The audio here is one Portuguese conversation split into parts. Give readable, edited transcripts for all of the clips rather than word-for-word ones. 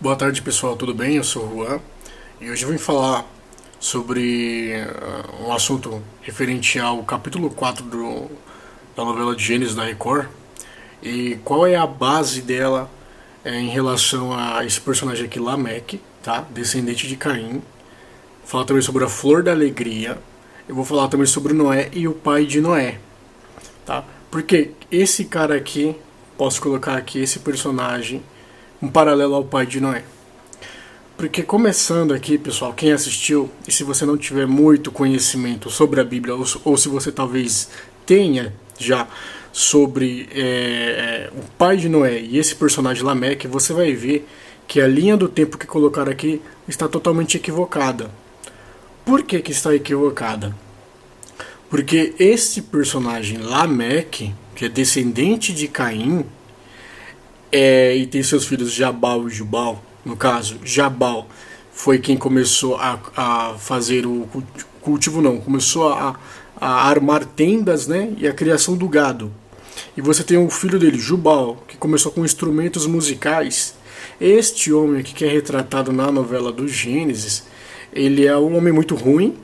Boa tarde, pessoal, tudo bem? Eu sou o Juan e hoje eu vim falar sobre um assunto referente ao capítulo 4 da novela de Gênesis da Record e qual é a base dela em relação a esse personagem aqui, Lameque, tá? Descendente de Caim. Vou falar também sobre a Flor da Alegria. Eu vou falar também sobre Noé e o pai de Noé, tá? Porque esse cara aqui, posso colocar aqui esse personagem um paralelo ao pai de Noé. Porque começando aqui, pessoal, quem assistiu, e se você não tiver muito conhecimento sobre a Bíblia, ou se você talvez tenha já sobre o pai de Noé e esse personagem Lameque, você vai ver que a linha do tempo que colocaram aqui está totalmente equivocada. Por que está equivocada? Porque esse personagem Lameque, que é descendente de Caim, e tem seus filhos Jabal e Jubal. No caso, Jabal foi quem começou a fazer o cultivo, não, começou a armar tendas, né, e a criação do gado. E você tem o filho dele, Jubal, que começou com instrumentos musicais. Este homem aqui que é retratado na novela do Gênesis, ele é um homem muito ruim,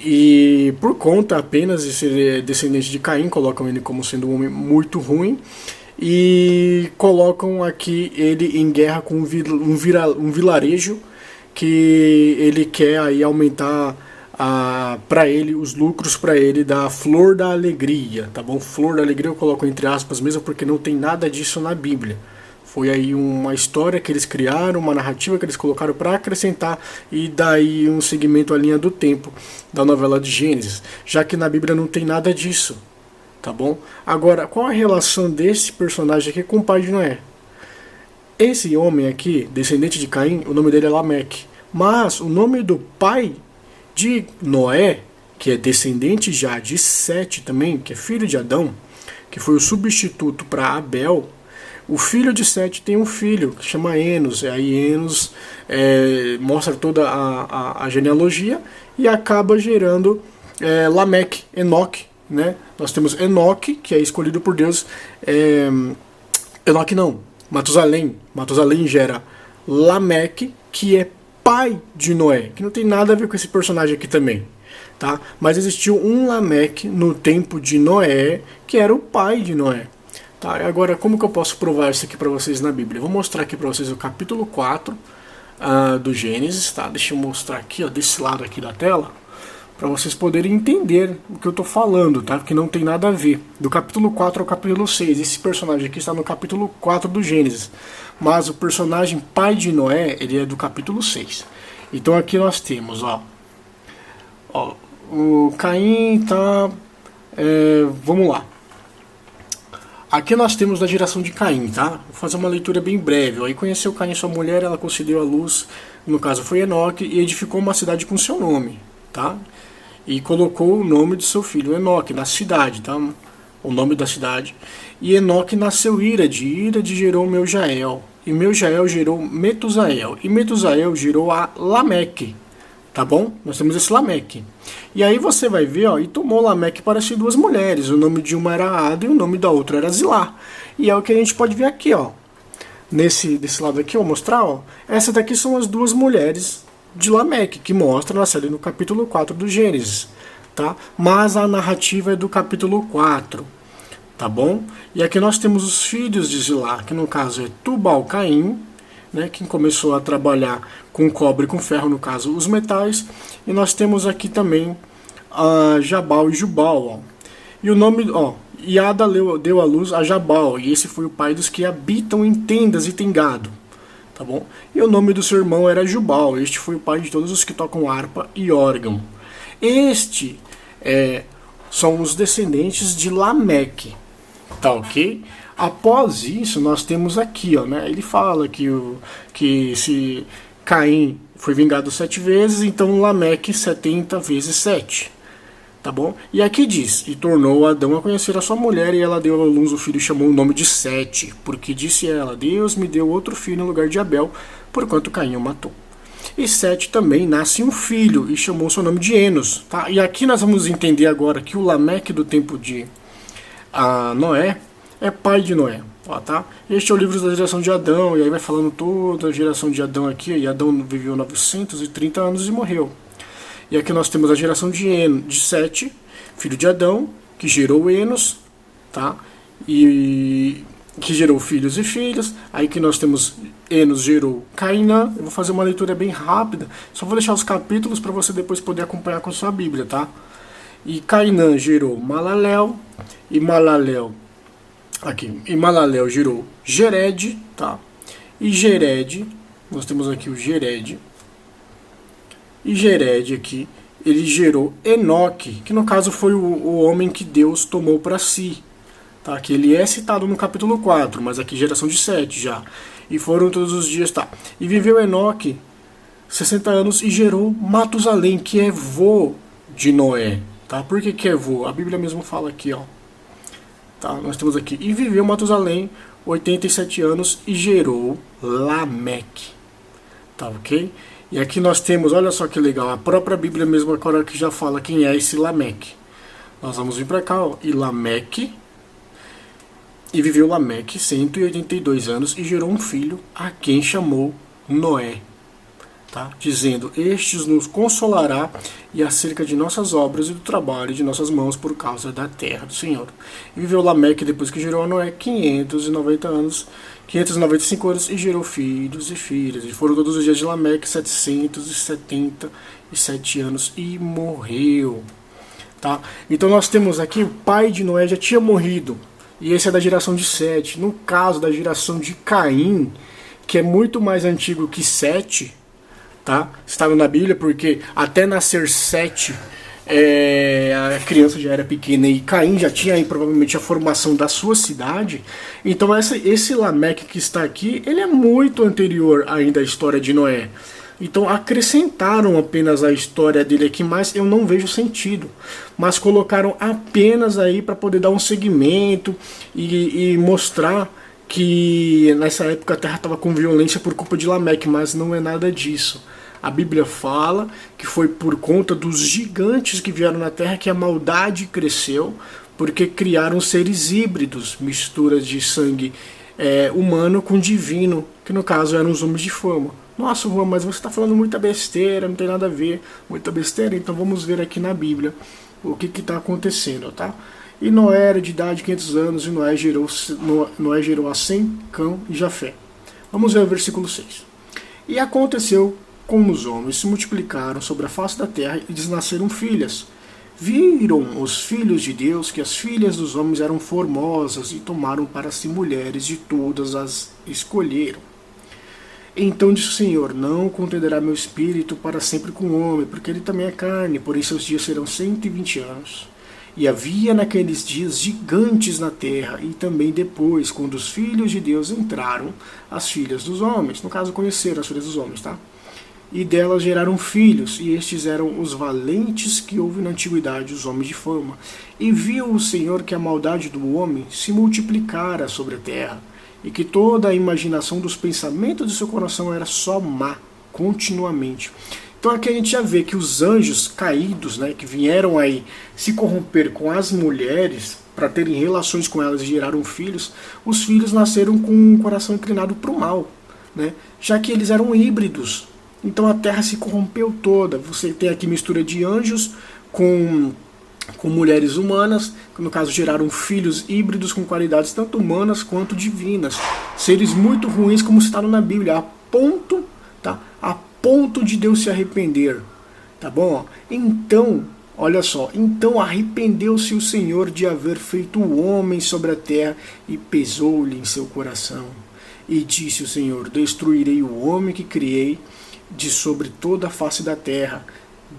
e por conta apenas de ser descendente de Caim, colocam ele como sendo um homem muito ruim, e colocam aqui ele em guerra com um vilarejo que ele quer aí aumentar para ele os lucros para ele da Flor da Alegria, tá bom? Flor da Alegria eu coloco entre aspas mesmo porque não tem nada disso na Bíblia. Foi aí uma história que eles criaram, uma narrativa que eles colocaram para acrescentar e daí um segmento à linha do tempo da novela de Gênesis, já que na Bíblia não tem nada disso. Tá bom? Agora, qual a relação desse personagem aqui com o pai de Noé? Esse homem aqui, descendente de Caim, o nome dele é Lameque. Mas o nome do pai de Noé, que é descendente já de Sete também, que é filho de Adão, que foi o substituto para Abel, o filho de Sete tem um filho que chama Enos. E aí Enos mostra toda a genealogia e acaba gerando Lameque, Enoque. Né? Nós temos Enoque, que é escolhido por Deus. Enoque não, Matusalém. Matusalém gera Lameque, que é pai de Noé, que não tem nada a ver com esse personagem aqui também. Tá? Mas existiu um Lameque no tempo de Noé, que era o pai de Noé. Tá? Agora, como que eu posso provar isso aqui para vocês na Bíblia? Eu vou mostrar aqui para vocês o capítulo 4 do Gênesis. Tá? Deixa eu mostrar aqui, ó, desse lado aqui da tela, para vocês poderem entender o que eu estou falando, tá? Porque não tem nada a ver. Do capítulo 4 ao capítulo 6. Esse personagem aqui está no capítulo 4 do Gênesis. Mas o personagem pai de Noé, ele é do capítulo 6. Então aqui nós temos, ó o Caim tá... vamos lá. Aqui nós temos da geração de Caim, tá? Vou fazer uma leitura bem breve. Aí conheceu Caim sua mulher, ela concedeu a luz, no caso foi Enoque, e edificou uma cidade com seu nome, tá? E colocou o nome de seu filho Enoque na cidade, tá? O nome da cidade. E Enoque nasceu Irade gerou Meujael, e Meujael gerou Metusael, e Metusael gerou a Lameque, tá bom? Nós temos esse Lameque. E aí você vai ver, ó, e tomou Lameque para si duas mulheres, o nome de uma era Ada e o nome da outra era Zilá. E é o que a gente pode ver aqui, ó. Desse lado aqui, eu vou mostrar, ó. Essas daqui são as duas mulheres de Lameque, que mostra na série no capítulo 4 do Gênesis, tá? Mas a narrativa é do capítulo 4, tá bom? E aqui nós temos os filhos de Zilá, que no caso é Tubal-Caim, né, quem começou a trabalhar com cobre e com ferro, no caso os metais, e nós temos aqui também Jabal e Jubal, ó. E o nome, ó, e Ada deu à luz a Jabal, e esse foi o pai dos que habitam em tendas e tem gado. Tá bom? E o nome do seu irmão era Jubal. Este foi o pai de todos os que tocam harpa e órgão. São os descendentes de Lameque. Tá ok? Após isso, nós temos aqui, ó, né? Ele fala que se Caim foi vingado 7 vezes, então Lameque 70 vezes 7. Tá bom? E aqui diz, e tornou Adão a conhecer a sua mulher, e ela deu à luz o filho e chamou o nome de Sete, porque disse ela, Deus me deu outro filho no lugar de Abel, porquanto Caim o matou. E Sete também nasce um filho, e chamou seu nome de Enos. Tá? E aqui nós vamos entender agora que o Lameque do tempo de Noé é pai de Noé. Ó, tá? Este é o livro da geração de Adão, e aí vai falando toda a geração de Adão aqui, e Adão viveu 930 anos e morreu. E aqui nós temos a geração de Sete, filho de Adão, que gerou Enos, tá? E que gerou filhos e filhas. Aí que nós temos Enos gerou Cainã. Eu vou fazer uma leitura bem rápida, só vou deixar os capítulos para você depois poder acompanhar com a sua Bíblia, tá? E Cainã gerou Malalel, e Malalel gerou Jered, tá? E Jered, nós temos aqui o Jered. E Jered aqui, ele gerou Enoque, que no caso foi o homem que Deus tomou para si, tá? Que ele é citado no capítulo 4, mas aqui geração de 7 já. E foram todos os dias, tá? E viveu Enoque 60 anos e gerou Matusalém, que é vô de Noé, tá? Por que é vô? A Bíblia mesmo fala aqui, ó. Tá? Nós temos aqui, e viveu Matusalém 87 anos e gerou Lameque, tá, ok? E aqui nós temos, olha só que legal, a própria Bíblia mesmo agora que já fala quem é esse Lameque. Nós vamos vir para cá, ó, e Lameque, e viveu Lameque 182 anos e gerou um filho, a quem chamou Noé. Tá? Dizendo, estes nos consolará e acerca de nossas obras e do trabalho de nossas mãos por causa da terra do Senhor. E viveu Lameque depois que gerou a Noé 595 anos e gerou filhos e filhas. E foram todos os dias de Lameque 777 anos e morreu. Tá? Então nós temos aqui o pai de Noé já tinha morrido. E esse é da geração de Sete. No caso da geração de Caim, que é muito mais antigo que Sete, tá? Está na Bíblia, porque até nascer Sete, a criança já era pequena e Caim já tinha aí provavelmente a formação da sua cidade. Então esse Lameque que está aqui, ele é muito anterior ainda à história de Noé. Então acrescentaram apenas a história dele aqui, mas eu não vejo sentido. Mas colocaram apenas aí para poder dar um segmento e mostrar que nessa época a Terra estava com violência por culpa de Lameque, mas não é nada disso. A Bíblia fala que foi por conta dos gigantes que vieram na Terra que a maldade cresceu, porque criaram seres híbridos, misturas de sangue humano com divino, que no caso eram os homens de fama. Nossa, Juan, mas você está falando muita besteira, não tem nada a ver, muita besteira, então vamos ver aqui na Bíblia o que está acontecendo, tá? E Noé era de idade de 500 anos, e Noé gerou a Sem, Cã e Jafé. Vamos ver o versículo 6. E aconteceu como os homens se multiplicaram sobre a face da terra e lhes nasceram filhas. Viram os filhos de Deus que as filhas dos homens eram formosas e tomaram para si mulheres de todas as escolheram. Então disse o Senhor, não contenderá meu espírito para sempre com o homem, porque ele também é carne, porém seus dias serão 120 anos. E havia naqueles dias gigantes na terra, e também depois, quando os filhos de Deus entraram, as filhas dos homens, no caso conheceram as filhas dos homens, tá? E delas geraram filhos, e estes eram os valentes que houve na antiguidade, os homens de fama. E viu o Senhor que a maldade do homem se multiplicara sobre a terra, e que toda a imaginação dos pensamentos de seu coração era só má, continuamente. Então aqui a gente já vê que os anjos caídos, né, que vieram aí se corromper com as mulheres para terem relações com elas e geraram filhos, os filhos nasceram com um coração inclinado para o mal, né, já que eles eram híbridos. Então a terra se corrompeu toda. Você tem aqui mistura de anjos com mulheres humanas, que no caso geraram filhos híbridos com qualidades tanto humanas quanto divinas. Seres muito ruins, como citado na Bíblia, a ponto de Deus se arrepender. Tá bom? Então, olha só, então arrependeu-se o Senhor de haver feito o homem sobre a terra e pesou-lhe em seu coração. E disse o Senhor, destruirei o homem que criei de sobre toda a face da terra,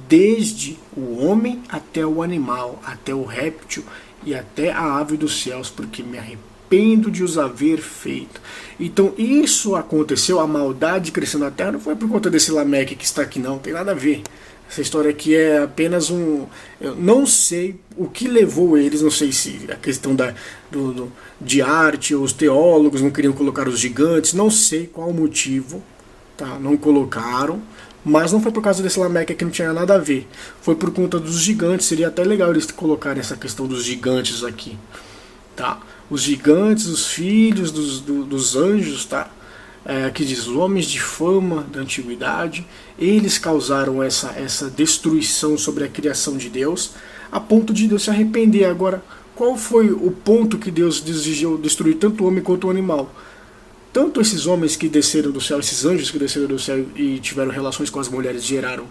desde o homem até o animal, até o réptil e até a ave dos céus, porque me arrependo de os haver feito. Então isso aconteceu, a maldade crescendo na terra, não foi por conta desse Lameque que está aqui, não tem nada a ver. Essa história aqui é apenas eu não sei o que levou eles, não sei se a questão de arte, os teólogos não queriam colocar os gigantes, não sei qual o motivo, tá? Não colocaram, mas não foi por causa desse Lameque que não tinha nada a ver. Foi por conta dos gigantes, seria até legal eles colocarem essa questão dos gigantes aqui. tá? Os gigantes, os filhos dos anjos, tá? Aqui diz, os homens de fama da antiguidade, eles causaram essa destruição sobre a criação de Deus, a ponto de Deus se arrepender. Agora, qual foi o ponto que Deus desejou destruir tanto o homem quanto o animal? Tanto esses homens que desceram do céu, esses anjos que desceram do céu e tiveram relações com as mulheres, geraram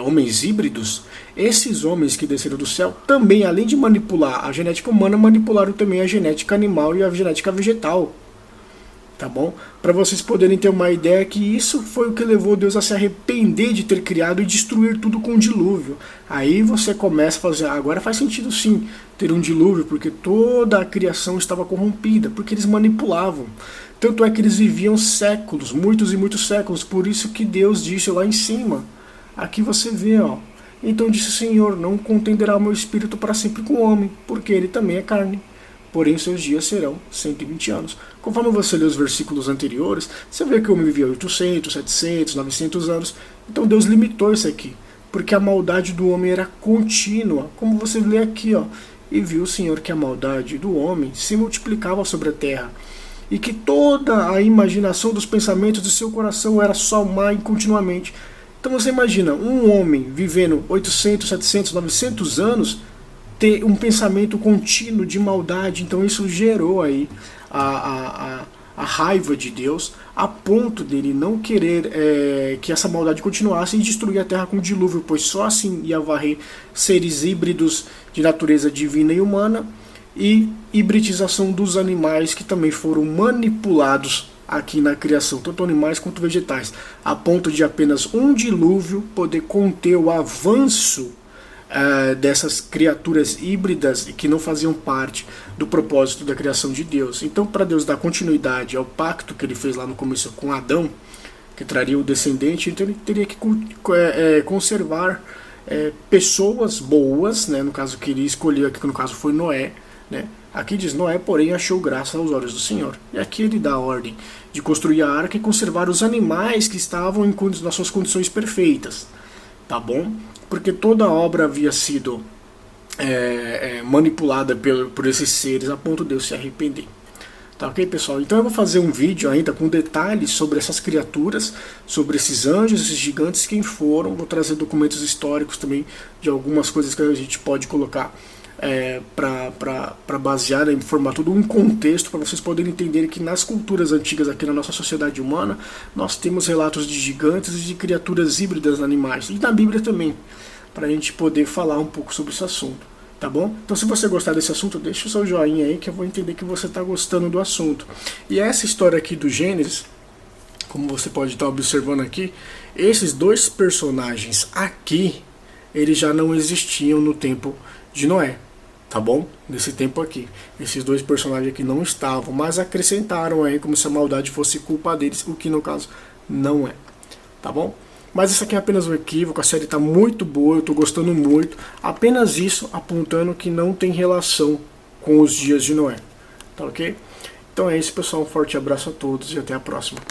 homens híbridos. Esses homens que desceram do céu também, além de manipular a genética humana, manipularam também a genética animal e a genética vegetal. Tá bom? Para vocês poderem ter uma ideia que isso foi o que levou Deus a se arrepender de ter criado e destruir tudo com um dilúvio. Aí você começa a fazer, agora faz sentido sim ter um dilúvio, porque toda a criação estava corrompida, porque eles manipulavam. Tanto é que eles viviam séculos, muitos e muitos séculos, por isso que Deus disse lá em cima. Aqui você vê, ó. Então disse o Senhor, não contenderá o meu espírito para sempre com o homem, porque ele também é carne. Porém seus dias serão 120 anos. Conforme você lê os versículos anteriores, você vê que o homem vivia 800, 700, 900 anos. Então Deus limitou isso aqui, porque a maldade do homem era contínua, como você lê aqui, ó. E viu o Senhor que a maldade do homem se multiplicava sobre a terra, e que toda a imaginação dos pensamentos de seu coração era só má e continuamente. Então você imagina, um homem vivendo 800, 700, 900 anos, ter um pensamento contínuo de maldade. Então isso gerou aí a raiva de Deus, a ponto dele não querer que essa maldade continuasse e destruir a terra com o dilúvio, pois só assim ia varrer seres híbridos de natureza divina e humana, e hibridização dos animais que também foram manipulados aqui na criação, tanto animais quanto vegetais, a ponto de apenas um dilúvio poder conter o avanço dessas criaturas híbridas que não faziam parte do propósito da criação de Deus. Então, para Deus dar continuidade ao pacto que ele fez lá no começo com Adão, que traria o descendente, então ele teria que conservar pessoas boas, né, no caso que ele escolheu aqui, que no caso foi Noé, né. Aqui diz, Noé, porém, achou graça aos olhos do Senhor. E aqui ele dá a ordem de construir a arca e conservar os animais que estavam nas suas condições perfeitas. Tá bom? Porque toda a obra havia sido manipulada por esses seres, a ponto de Deus se arrepender. Tá ok, pessoal? Então eu vou fazer um vídeo ainda com detalhes sobre essas criaturas, sobre esses anjos, esses gigantes, quem foram. Vou trazer documentos históricos também de algumas coisas que a gente pode colocar para basear e formar todo um contexto para vocês poderem entender que nas culturas antigas aqui na nossa sociedade humana nós temos relatos de gigantes e de criaturas híbridas animais, e na Bíblia também, para a gente poder falar um pouco sobre esse assunto, tá bom? Então se você gostar desse assunto, deixa o seu joinha aí que eu vou entender que você está gostando do assunto. E essa história aqui do Gênesis, como você pode estar observando aqui, esses dois personagens aqui, eles já não existiam no tempo de Noé. Tá bom? Nesse tempo aqui. Esses dois personagens aqui não estavam, mas acrescentaram aí como se a maldade fosse culpa deles, o que no caso não é. Tá bom? Mas isso aqui é apenas um equívoco, a série tá muito boa, eu tô gostando muito. Apenas isso apontando que não tem relação com os dias de Noé. Tá ok? Então é isso, pessoal. Um forte abraço a todos e até a próxima.